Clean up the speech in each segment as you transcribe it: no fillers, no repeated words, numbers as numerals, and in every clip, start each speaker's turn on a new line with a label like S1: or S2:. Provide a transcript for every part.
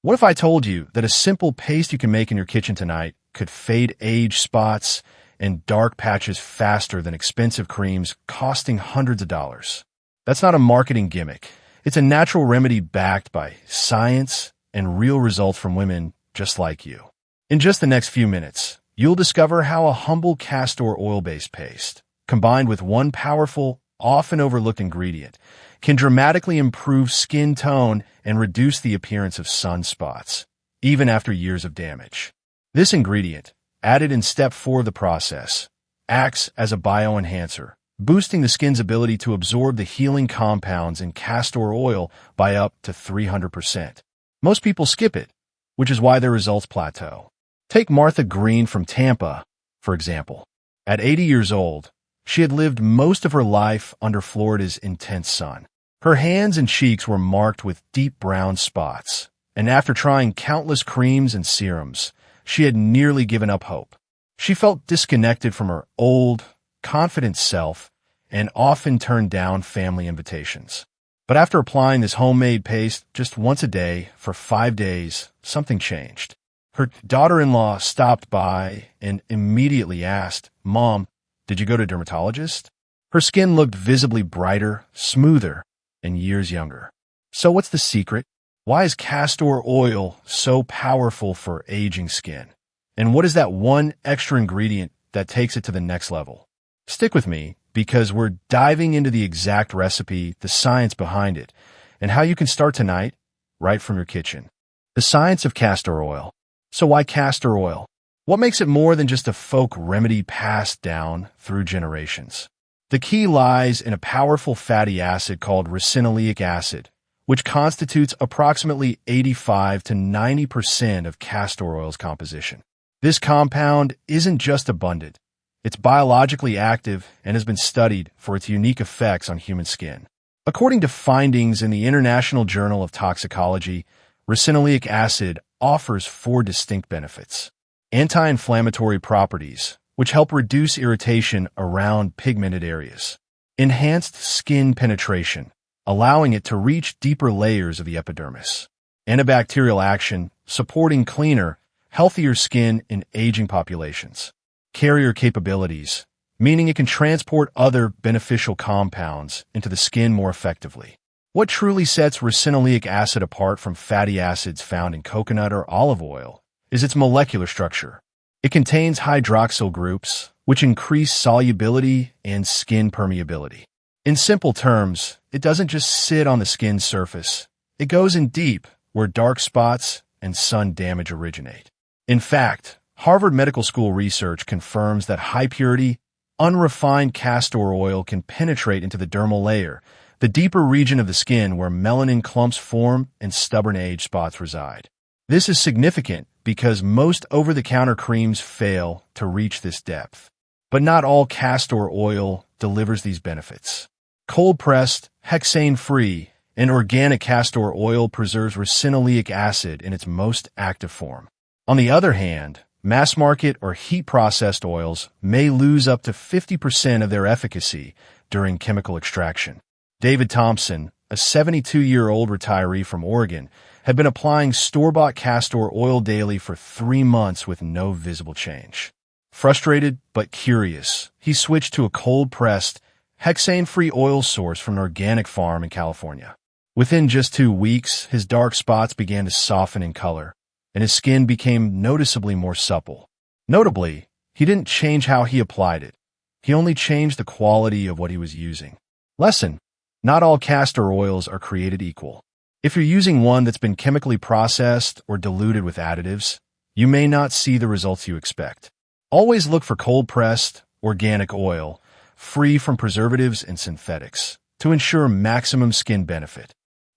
S1: What if I told you that a simple paste you can make in your kitchen tonight could fade age spots and dark patches faster than expensive creams costing hundreds of dollars? That's not a marketing gimmick. It's a natural remedy backed by science and real results from women just like you. In just the next few minutes, you'll discover how a humble castor oil-based paste, combined with one powerful, often overlooked ingredient, can dramatically improve skin tone and reduce the appearance of sunspots, even after years of damage. This ingredient, added in step 4 of the process, acts as a bioenhancer, boosting the skin's ability to absorb the healing compounds in castor oil by up to 300%. Most people skip it, which is why their results plateau. Take Martha Green from Tampa, for example. At 80 years old, she had lived most of her life under Florida's intense sun. Her hands and cheeks were marked with deep brown spots, and after trying countless creams and serums, she had nearly given up hope. She felt disconnected from her old, confident self and often turned down family invitations. But after applying this homemade paste just once a day for 5 days, something changed. Her daughter-in-law stopped by and immediately asked, "Mom, did you go to a dermatologist?" Her skin looked visibly brighter, smoother, and years younger. So what's the secret? Why is castor oil so powerful for aging skin? And what is that one extra ingredient that takes it to the next level? Stick with me, because we're diving into the exact recipe, the science behind it, and how you can start tonight, right from your kitchen. The science of castor oil. So why castor oil? What makes it more than just a folk remedy passed down through generations? The key lies in a powerful fatty acid called ricinoleic acid, which constitutes approximately 85 to 90% of castor oil's composition. This compound isn't just abundant, it's biologically active and has been studied for its unique effects on human skin. According to findings in the International Journal of Toxicology, ricinoleic acid offers 4 distinct benefits. Anti-inflammatory properties, which help reduce irritation around pigmented areas. Enhanced skin penetration, allowing it to reach deeper layers of the epidermis. Antibacterial action, supporting cleaner, healthier skin in aging populations. Carrier capabilities, meaning it can transport other beneficial compounds into the skin more effectively. What truly sets ricinoleic acid apart from fatty acids found in coconut or olive oil is its molecular structure. It contains hydroxyl groups, which increase solubility and skin permeability. In simple terms, it doesn't just sit on the skin's surface. It goes in deep, where dark spots and sun damage originate. In fact, Harvard Medical School research confirms that high-purity, unrefined castor oil can penetrate into the dermal layer, the deeper region of the skin where melanin clumps form and stubborn age spots reside. This is significant because most over-the-counter creams fail to reach this depth. But not all castor oil delivers these benefits. Cold-pressed, hexane-free, and organic castor oil preserves ricinoleic acid in its most active form. On the other hand, mass-market or heat-processed oils may lose up to 50% of their efficacy during chemical extraction. David Thompson, a 72-year-old retiree from Oregon, had been applying store-bought castor oil daily for 3 months with no visible change. Frustrated but curious, he switched to a cold-pressed, hexane-free oil source from an organic farm in California. Within just 2 weeks, his dark spots began to soften in color, and his skin became noticeably more supple. Notably, he didn't change how he applied it. He only changed the quality of what he was using. Lesson: not all castor oils are created equal. If you're using one that's been chemically processed or diluted with additives, you may not see the results you expect. Always look for cold-pressed, organic oil, free from preservatives and synthetics, to ensure maximum skin benefit.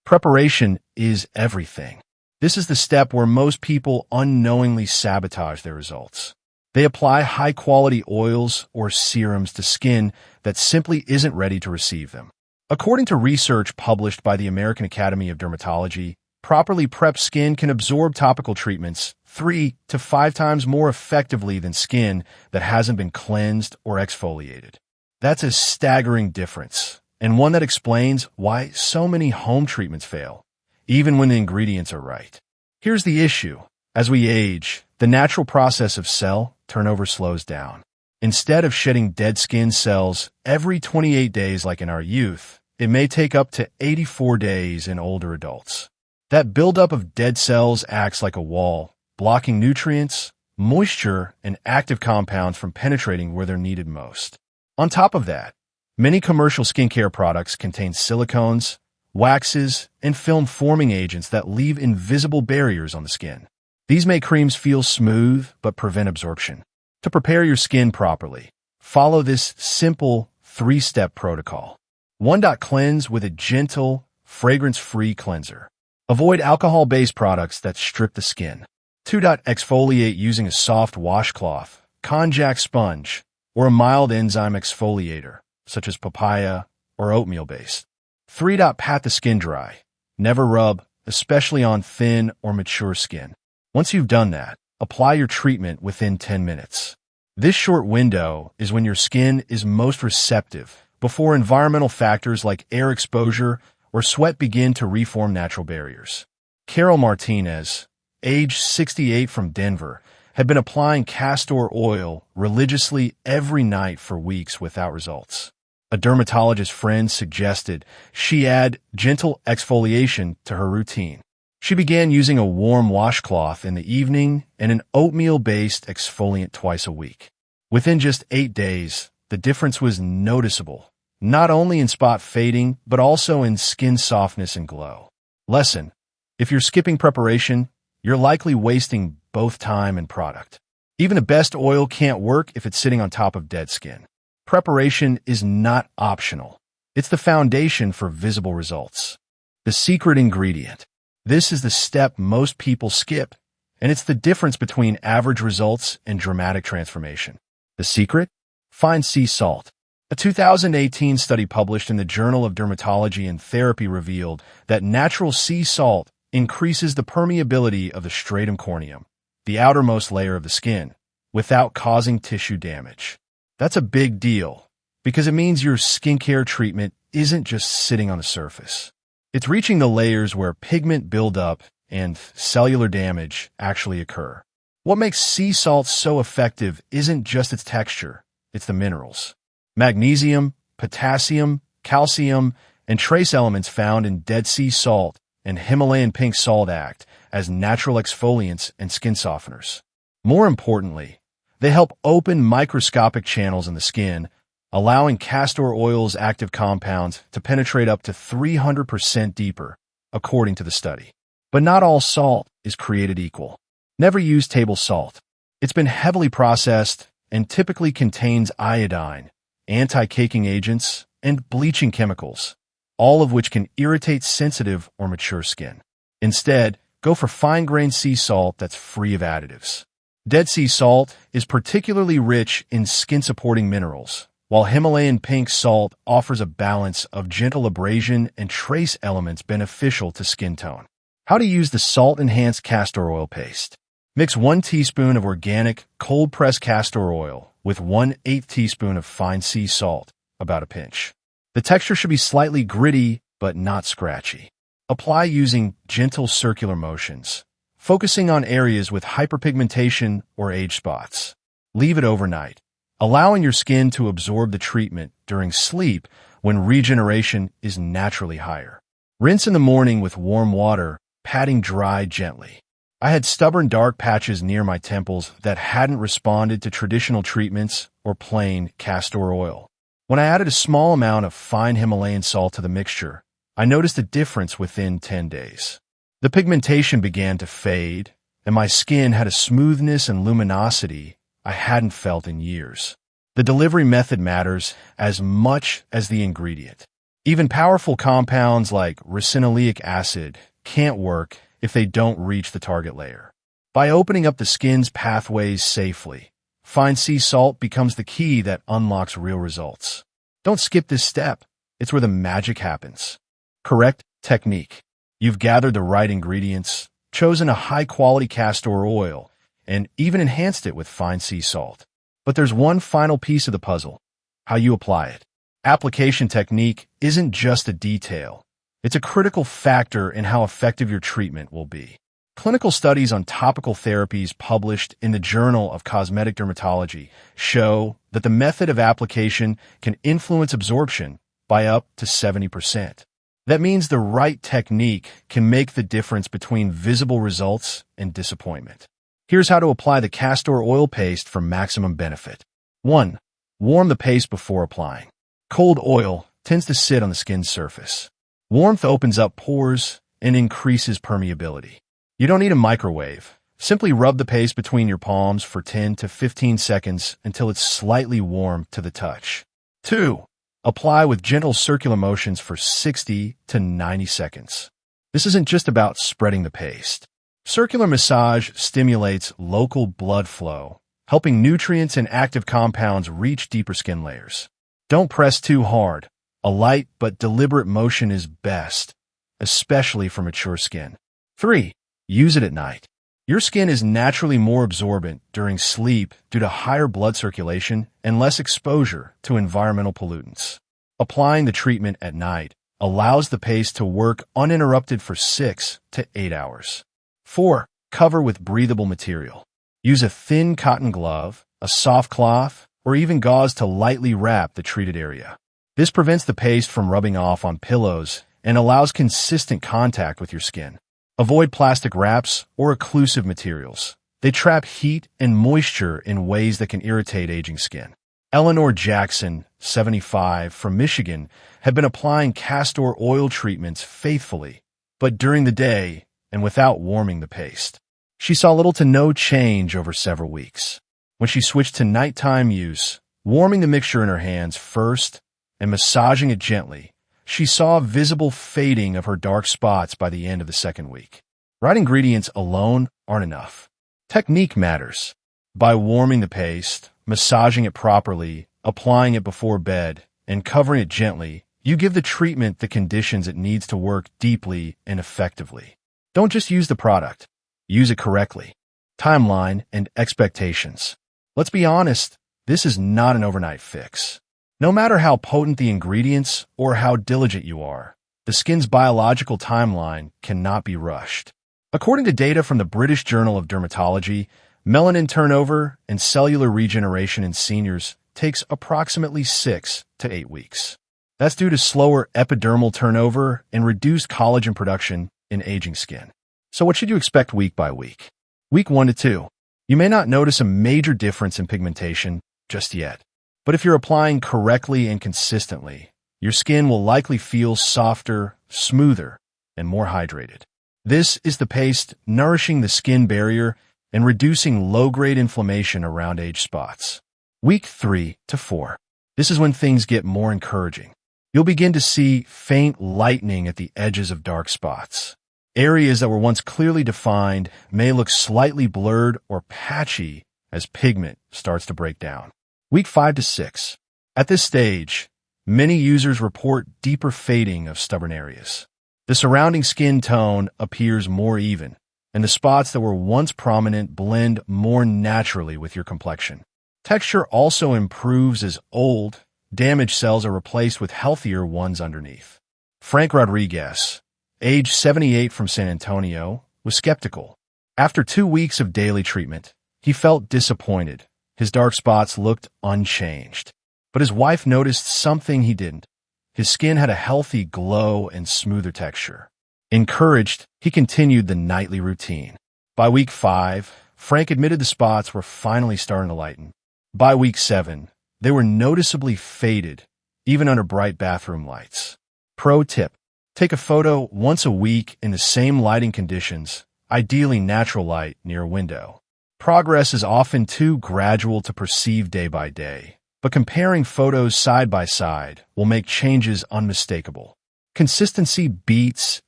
S1: Preparation is everything. This is the step where most people unknowingly sabotage their results. They apply high-quality oils or serums to skin that simply isn't ready to receive them. According to research published by the American Academy of Dermatology, properly prepped skin can absorb topical treatments 3 to 5 times more effectively than skin that hasn't been cleansed or exfoliated. That's a staggering difference, and one that explains why so many home treatments fail, even when the ingredients are right. Here's the issue. As we age, the natural process of cell turnover slows down. Instead of shedding dead skin cells every 28 days like in our youth, it may take up to 84 days in older adults. That buildup of dead cells acts like a wall, blocking nutrients, moisture, and active compounds from penetrating where they're needed most. On top of that, many commercial skincare products contain silicones, waxes, and film-forming agents that leave invisible barriers on the skin. These make creams feel smooth but prevent absorption. To prepare your skin properly, follow this simple 3-step protocol. 1. Cleanse with a gentle, fragrance-free cleanser. Avoid alcohol-based products that strip the skin. 2. Exfoliate using a soft washcloth, konjac sponge, or a mild enzyme exfoliator, such as papaya or oatmeal-based. 3. Pat the skin dry. Never rub, especially on thin or mature skin. Once you've done that, apply your treatment within 10 minutes. This short window is when your skin is most receptive, before environmental factors like air exposure or sweat begin to reform natural barriers. Carol Martinez, age 68 from Denver, had been applying castor oil religiously every night for weeks without results. A dermatologist friend suggested she add gentle exfoliation to her routine. She began using a warm washcloth in the evening and an oatmeal-based exfoliant twice a week. Within just 8 days, the difference was noticeable, not only in spot fading, but also in skin softness and glow. Lesson: if you're skipping preparation, you're likely wasting both time and product. Even the best oil can't work if it's sitting on top of dead skin. Preparation is not optional. It's the foundation for visible results. The secret ingredient. This is the step most people skip, and it's the difference between average results and dramatic transformation. The secret? Find sea salt. A 2018 study published in the Journal of Dermatology and Therapy revealed that natural sea salt increases the permeability of the stratum corneum, the outermost layer of the skin, without causing tissue damage. That's a big deal, because it means your skincare treatment isn't just sitting on the surface. It's reaching the layers where pigment buildup and cellular damage actually occur. What makes sea salt so effective isn't just its texture, it's the minerals. Magnesium, potassium, calcium, and trace elements found in Dead Sea salt and Himalayan pink salt act as natural exfoliants and skin softeners. More importantly, they help open microscopic channels in the skin, allowing castor oil's active compounds to penetrate up to 300% deeper, according to the study. But not all salt is created equal. Never use table salt. It's been heavily processed and typically contains iodine, anti-caking agents, and bleaching chemicals, all of which can irritate sensitive or mature skin. Instead, go for fine-grained sea salt that's free of additives. Dead Sea salt is particularly rich in skin-supporting minerals, while Himalayan pink salt offers a balance of gentle abrasion and trace elements beneficial to skin tone. How to use the salt-enhanced castor oil paste. Mix 1 teaspoon of organic, cold-pressed castor oil with 1/8 teaspoon of fine sea salt, about a pinch. The texture should be slightly gritty, but not scratchy. Apply using gentle circular motions, focusing on areas with hyperpigmentation or age spots. Leave it overnight, allowing your skin to absorb the treatment during sleep when regeneration is naturally higher. Rinse in the morning with warm water, patting dry gently. I had stubborn dark patches near my temples that hadn't responded to traditional treatments or plain castor oil. When I added a small amount of fine Himalayan salt to the mixture, I noticed a difference within 10 days. The pigmentation began to fade, and my skin had a smoothness and luminosity I hadn't felt in years. The delivery method matters as much as the ingredient. Even powerful compounds like ricinoleic acid can't work if they don't reach the target layer. By opening up the skin's pathways safely, fine sea salt becomes the key that unlocks real results. Don't skip this step. It's where the magic happens. Correct technique. You've gathered the right ingredients, chosen a high-quality castor oil, and even enhanced it with fine sea salt. But there's one final piece of the puzzle: how you apply it. Application technique isn't just a detail. It's a critical factor in how effective your treatment will be. Clinical studies on topical therapies published in the Journal of Cosmetic Dermatology show that the method of application can influence absorption by up to 70%. That means the right technique can make the difference between visible results and disappointment. Here's how to apply the castor oil paste for maximum benefit. 1. Warm the paste before applying. Cold oil tends to sit on the skin's surface. Warmth opens up pores and increases permeability. You don't need a microwave. Simply rub the paste between your palms for 10 to 15 seconds until it's slightly warm to the touch. 2. Apply with gentle circular motions for 60 to 90 seconds. This isn't just about spreading the paste. Circular massage stimulates local blood flow, helping nutrients and active compounds reach deeper skin layers. Don't press too hard. A light but deliberate motion is best, especially for mature skin. 3. Use it at night. Your skin is naturally more absorbent during sleep due to higher blood circulation and less exposure to environmental pollutants. Applying the treatment at night allows the paste to work uninterrupted for 6 to 8 hours. 4. Cover with breathable material. Use a thin cotton glove, a soft cloth, or even gauze to lightly wrap the treated area. This prevents the paste from rubbing off on pillows and allows consistent contact with your skin. Avoid plastic wraps or occlusive materials. They trap heat and moisture in ways that can irritate aging skin. Eleanor Jackson, 75, from Michigan, had been applying castor oil treatments faithfully, but during the day and without warming the paste. She saw little to no change over several weeks. When she switched to nighttime use, warming the mixture in her hands first and massaging it gently, she saw a visible fading of her dark spots by the end of the second week. Right ingredients alone aren't enough. Technique matters. By warming the paste, massaging it properly, applying it before bed, and covering it gently, you give the treatment the conditions it needs to work deeply and effectively. Don't just use the product. Use it correctly. Timeline and expectations. Let's be honest, this is not an overnight fix. No matter how potent the ingredients or how diligent you are, the skin's biological timeline cannot be rushed. According to data from the British Journal of Dermatology, melanin turnover and cellular regeneration in seniors takes approximately 6 to 8 weeks. That's due to slower epidermal turnover and reduced collagen production in aging skin. So what should you expect week by week? Week 1 to 2. You may not notice a major difference in pigmentation just yet. But if you're applying correctly and consistently, your skin will likely feel softer, smoother, and more hydrated. This is the paste nourishing the skin barrier and reducing low-grade inflammation around age spots. Week 3 to 4. This is when things get more encouraging. You'll begin to see faint lightening at the edges of dark spots. Areas that were once clearly defined may look slightly blurred or patchy as pigment starts to break down. Week 5 to 6. At this stage, many users report deeper fading of stubborn areas. The surrounding skin tone appears more even, and the spots that were once prominent blend more naturally with your complexion. Texture also improves as old, damaged cells are replaced with healthier ones underneath. Frank Rodriguez, age 78 from San Antonio, was skeptical. After 2 weeks of daily treatment, he felt disappointed. His dark spots looked unchanged. But his wife noticed something he didn't. His skin had a healthy glow and smoother texture. Encouraged, he continued the nightly routine. By week 5, Frank admitted the spots were finally starting to lighten. By week 7, they were noticeably faded, even under bright bathroom lights. Pro tip: take a photo once a week in the same lighting conditions, ideally natural light near a window. Progress is often too gradual to perceive day by day, but comparing photos side by side will make changes unmistakable. Consistency beats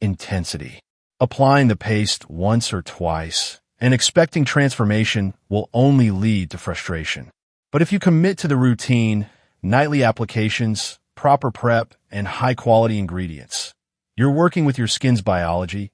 S1: intensity. Applying the paste once or twice and expecting transformation will only lead to frustration. But if you commit to the routine, nightly applications, proper prep, and high-quality ingredients, you're working with your skin's biology,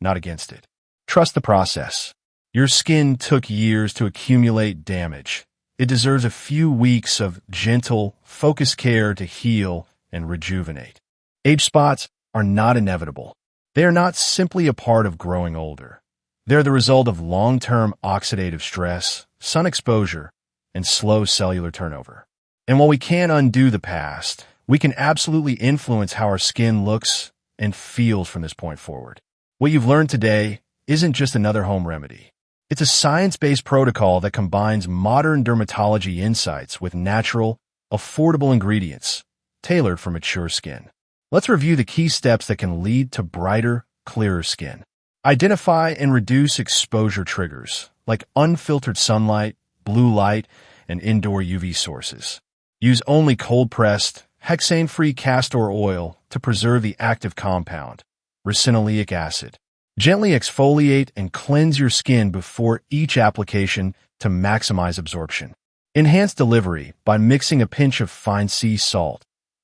S1: not against it. Trust the process. Your skin took years to accumulate damage. It deserves a few weeks of gentle, focused care to heal and rejuvenate. Age spots are not inevitable. They are not simply a part of growing older. They're the result of long-term oxidative stress, sun exposure, and slow cellular turnover. And while we can't undo the past, we can absolutely influence how our skin looks and feels from this point forward. What you've learned today isn't just another home remedy. It's a science-based protocol that combines modern dermatology insights with natural, affordable ingredients tailored for mature skin. Let's review the key steps that can lead to brighter, clearer skin. Identify and reduce exposure triggers, like unfiltered sunlight, blue light, and indoor UV sources. Use only cold-pressed, hexane-free castor oil to preserve the active compound, ricinoleic acid. Gently exfoliate and cleanse your skin before each application to maximize absorption. Enhance delivery by mixing a pinch of fine sea salt,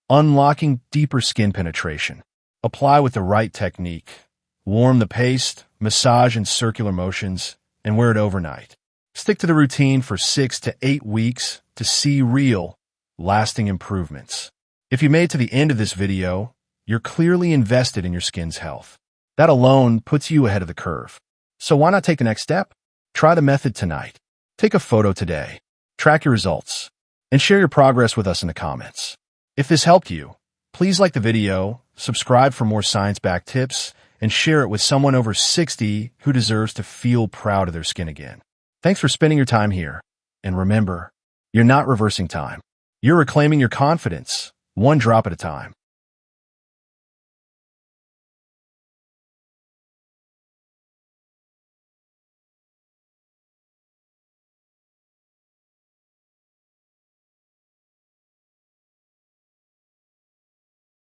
S1: unlocking deeper skin penetration. Apply with the right technique. Warm the paste, massage in circular motions, and wear it overnight. Stick to the routine for 6 to 8 weeks to see real, lasting improvements. If you made it to the end of this video, you're clearly invested in your skin's health. That alone puts you ahead of the curve. So why not take the next step? Try the method tonight. Take a photo today, track your results, and share your progress with us in the comments. If this helped you, please like the video, subscribe for more science-backed tips, and share it with someone over 60 who deserves to feel proud of their skin again. Thanks for spending your time here. And remember, you're not reversing time. You're reclaiming your confidence, one drop at a time.